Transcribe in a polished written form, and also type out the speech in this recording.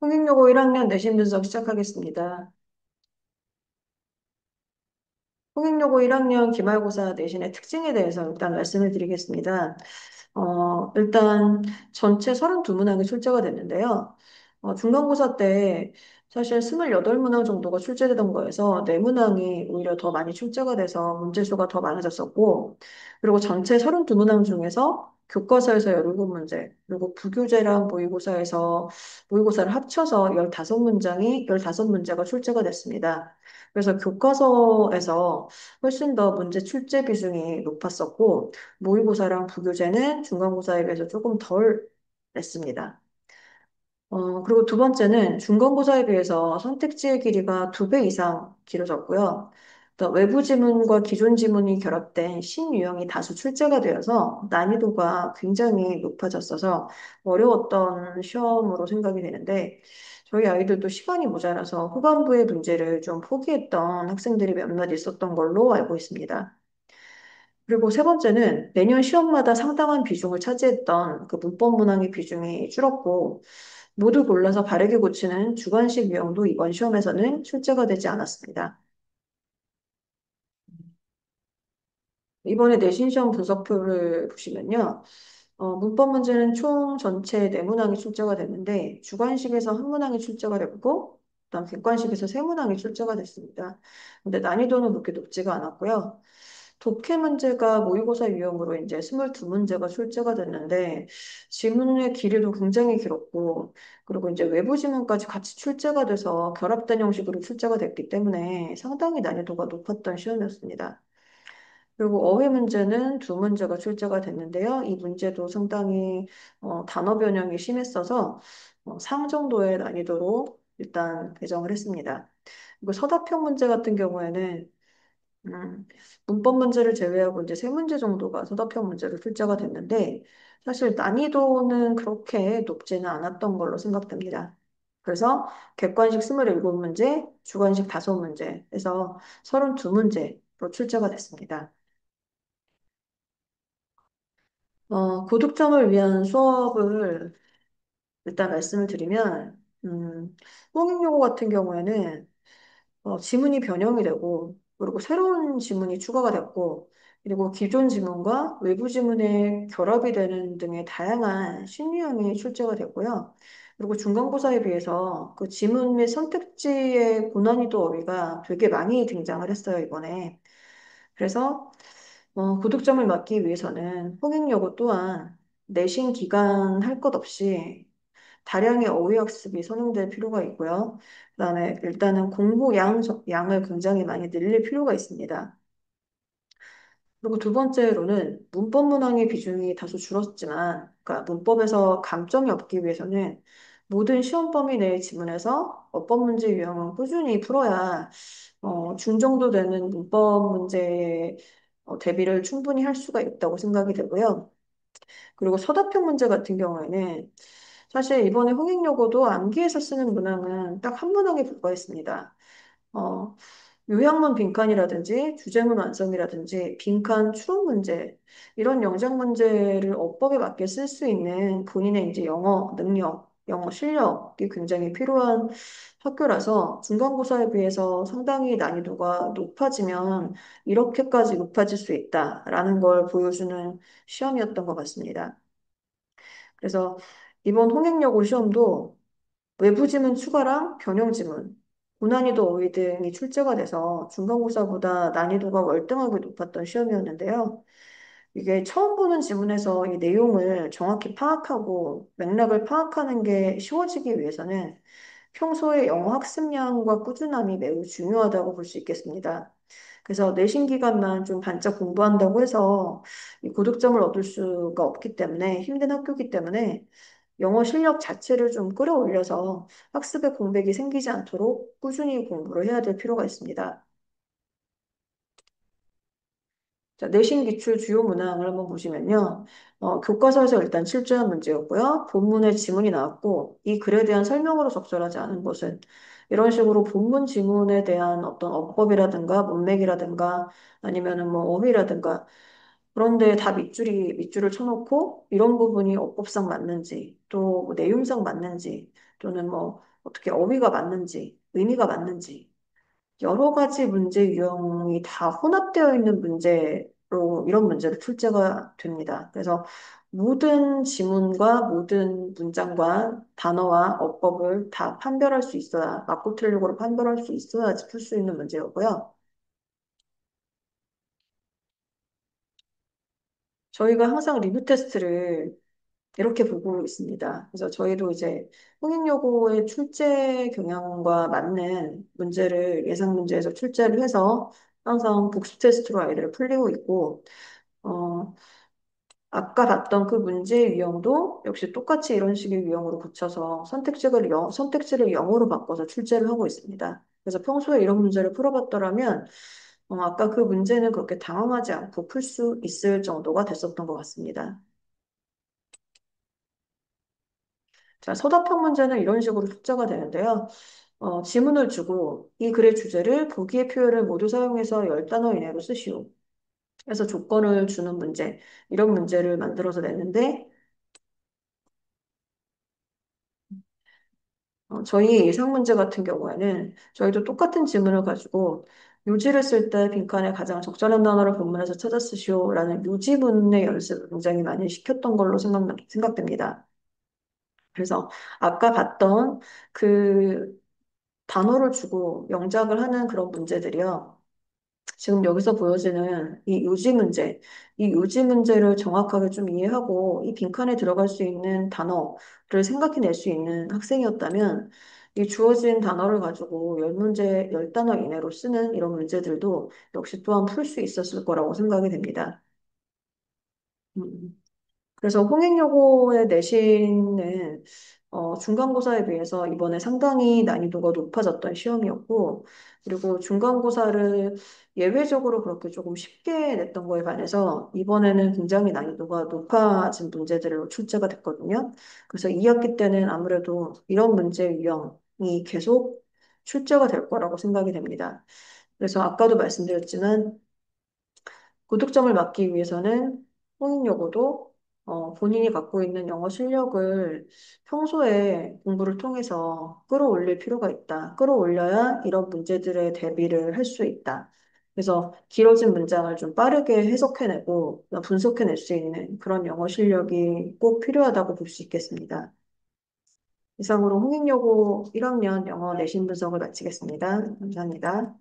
홍익여고 1학년 내신 분석 시작하겠습니다. 홍익여고 1학년 기말고사 내신의 특징에 대해서 일단 말씀을 드리겠습니다. 일단 전체 32문항이 출제가 됐는데요. 중간고사 때 사실 28문항 정도가 출제되던 거에서 4문항이 오히려 더 많이 출제가 돼서 문제수가 더 많아졌었고, 그리고 전체 32문항 중에서 교과서에서 17문제, 그리고 부교재랑 모의고사를 합쳐서 15문제가 출제가 됐습니다. 그래서 교과서에서 훨씬 더 문제 출제 비중이 높았었고, 모의고사랑 부교재는 중간고사에 비해서 조금 덜 냈습니다. 그리고 두 번째는 중간고사에 비해서 선택지의 길이가 2배 이상 길어졌고요. 또 외부 지문과 기존 지문이 결합된 신유형이 다수 출제가 되어서 난이도가 굉장히 높아졌어서 어려웠던 시험으로 생각이 되는데, 저희 아이들도 시간이 모자라서 후반부의 문제를 좀 포기했던 학생들이 몇몇 있었던 걸로 알고 있습니다. 그리고 세 번째는 매년 시험마다 상당한 비중을 차지했던 그 문법 문항의 비중이 줄었고, 모두 골라서 바르게 고치는 주관식 유형도 이번 시험에서는 출제가 되지 않았습니다. 이번에 내신 시험 분석표를 보시면요. 문법 문제는 총 전체 4문항이 출제가 됐는데, 주관식에서 한 문항이 출제가 됐고, 그다음 객관식에서 3문항이 출제가 됐습니다. 근데 난이도는 그렇게 높지가 않았고요. 독해 문제가 모의고사 유형으로 이제 22문제가 출제가 됐는데, 지문의 길이도 굉장히 길었고, 그리고 이제 외부 지문까지 같이 출제가 돼서 결합된 형식으로 출제가 됐기 때문에 상당히 난이도가 높았던 시험이었습니다. 그리고 어휘 문제는 2문제가 출제가 됐는데요. 이 문제도 상당히 단어 변형이 심했어서 상 정도의 난이도로 일단 배정을 했습니다. 그리고 서답형 문제 같은 경우에는 음, 문법 문제를 제외하고 이제 3문제 정도가 서답형 문제로 출제가 됐는데 사실 난이도는 그렇게 높지는 않았던 걸로 생각됩니다. 그래서 객관식 27문제, 주관식 5문제 해서 32문제로 출제가 됐습니다. 고득점을 위한 수업을 일단 말씀을 드리면, 홍익용어 같은 경우에는 지문이 변형이 되고, 그리고 새로운 지문이 추가가 됐고, 그리고 기존 지문과 외부 지문의 결합이 되는 등의 다양한 신유형이 출제가 됐고요. 그리고 중간고사에 비해서 그 지문 및 선택지의 고난이도 어휘가 되게 많이 등장을 했어요, 이번에. 그래서 고득점을 막기 위해서는 홍익여고 또한 내신 기간 할 것 없이 다량의 어휘 학습이 선행될 필요가 있고요. 그다음에 일단은 양을 굉장히 많이 늘릴 필요가 있습니다. 그리고 두 번째로는 문법 문항의 비중이 다소 줄었지만, 그러니까 문법에서 감점이 없기 위해서는 모든 시험 범위 내의 지문에서 어법 문제 유형은 꾸준히 풀어야 중정도 되는 문법 문제의 대비를 충분히 할 수가 있다고 생각이 되고요. 그리고 서답형 문제 같은 경우에는 사실 이번에 홍익여고도 암기해서 쓰는 문항은 딱 한 문항에 불과했습니다. 어, 요약문 빈칸이라든지 주제문 완성이라든지 빈칸 추론 문제 이런 영작 문제를 어법에 맞게 쓸 수 있는 본인의 이제 영어 능력, 영어 실력이 굉장히 필요한 학교라서 중간고사에 비해서 상당히 난이도가 높아지면 이렇게까지 높아질 수 있다라는 걸 보여주는 시험이었던 것 같습니다. 그래서 이번 홍익여고 시험도 외부 지문 추가랑 변형 지문, 고난이도 어휘 등이 출제가 돼서 중간고사보다 난이도가 월등하게 높았던 시험이었는데요. 이게 처음 보는 지문에서 이 내용을 정확히 파악하고 맥락을 파악하는 게 쉬워지기 위해서는 평소에 영어 학습량과 꾸준함이 매우 중요하다고 볼 수 있겠습니다. 그래서 내신 기간만 좀 반짝 공부한다고 해서 이 고득점을 얻을 수가 없기 때문에 힘든 학교이기 때문에 영어 실력 자체를 좀 끌어올려서 학습의 공백이 생기지 않도록 꾸준히 공부를 해야 될 필요가 있습니다. 자, 내신 기출 주요 문항을 한번 보시면요. 교과서에서 일단 출제한 문제였고요. 본문에 지문이 나왔고, 이 글에 대한 설명으로 적절하지 않은 것은 이런 식으로 본문 지문에 대한 어떤 어법이라든가 문맥이라든가 아니면은 뭐 어휘라든가 그런데 다 밑줄을 쳐놓고 이런 부분이 어법상 맞는지 또뭐 내용상 맞는지 또는 뭐 어떻게 어휘가 맞는지, 의미가 맞는지, 여러 가지 문제 유형이 다 혼합되어 있는 문제로 이런 문제를 출제가 됩니다. 그래서 모든 지문과 모든 문장과 단어와 어법을 다 판별할 수 있어야, 맞고 틀리고를 판별할 수 있어야지 풀 수 있는 문제였고요. 저희가 항상 리뷰 테스트를 이렇게 보고 있습니다. 그래서 저희도 이제 홍익여고의 출제 경향과 맞는 문제를 예상 문제에서 출제를 해서 항상 복습 테스트로 아이들을 풀리고 있고, 어, 아까 봤던 그 문제 유형도 역시 똑같이 이런 식의 유형으로 고쳐서 선택지를 영어로 바꿔서 출제를 하고 있습니다. 그래서 평소에 이런 문제를 풀어봤더라면, 아까 그 문제는 그렇게 당황하지 않고 풀 수 있을 정도가 됐었던 것 같습니다. 자, 서답형 문제는 이런 식으로 숙제가 되는데요. 지문을 주고 이 글의 주제를 보기의 표현을 모두 사용해서 10단어 이내로 쓰시오. 그래서 조건을 주는 문제, 이런 문제를 만들어서 냈는데, 저희 예상 문제 같은 경우에는 저희도 똑같은 지문을 가지고 요지를 쓸 때 빈칸에 가장 적절한 단어를 본문에서 찾아 쓰시오라는 요지문의 연습을 굉장히 많이 시켰던 걸로 생각됩니다. 그래서 아까 봤던 그 단어를 주고 영작을 하는 그런 문제들이요. 지금 여기서 보여지는 이 요지 문제를 정확하게 좀 이해하고 이 빈칸에 들어갈 수 있는 단어를 생각해낼 수 있는 학생이었다면 이 주어진 단어를 가지고 열 단어 이내로 쓰는 이런 문제들도 역시 또한 풀 수 있었을 거라고 생각이 됩니다. 음. 그래서 홍익여고의 내신은 중간고사에 비해서 이번에 상당히 난이도가 높아졌던 시험이었고, 그리고 중간고사를 예외적으로 그렇게 조금 쉽게 냈던 거에 반해서 이번에는 굉장히 난이도가 높아진 문제들로 출제가 됐거든요. 그래서 2학기 때는 아무래도 이런 문제 유형이 계속 출제가 될 거라고 생각이 됩니다. 그래서 아까도 말씀드렸지만 고득점을 막기 위해서는 홍익여고도 본인이 갖고 있는 영어 실력을 평소에 공부를 통해서 끌어올릴 필요가 있다. 끌어올려야 이런 문제들에 대비를 할 수 있다. 그래서 길어진 문장을 좀 빠르게 해석해내고 분석해낼 수 있는 그런 영어 실력이 꼭 필요하다고 볼 수 있겠습니다. 이상으로 홍익여고 1학년 영어 내신 분석을 마치겠습니다. 감사합니다.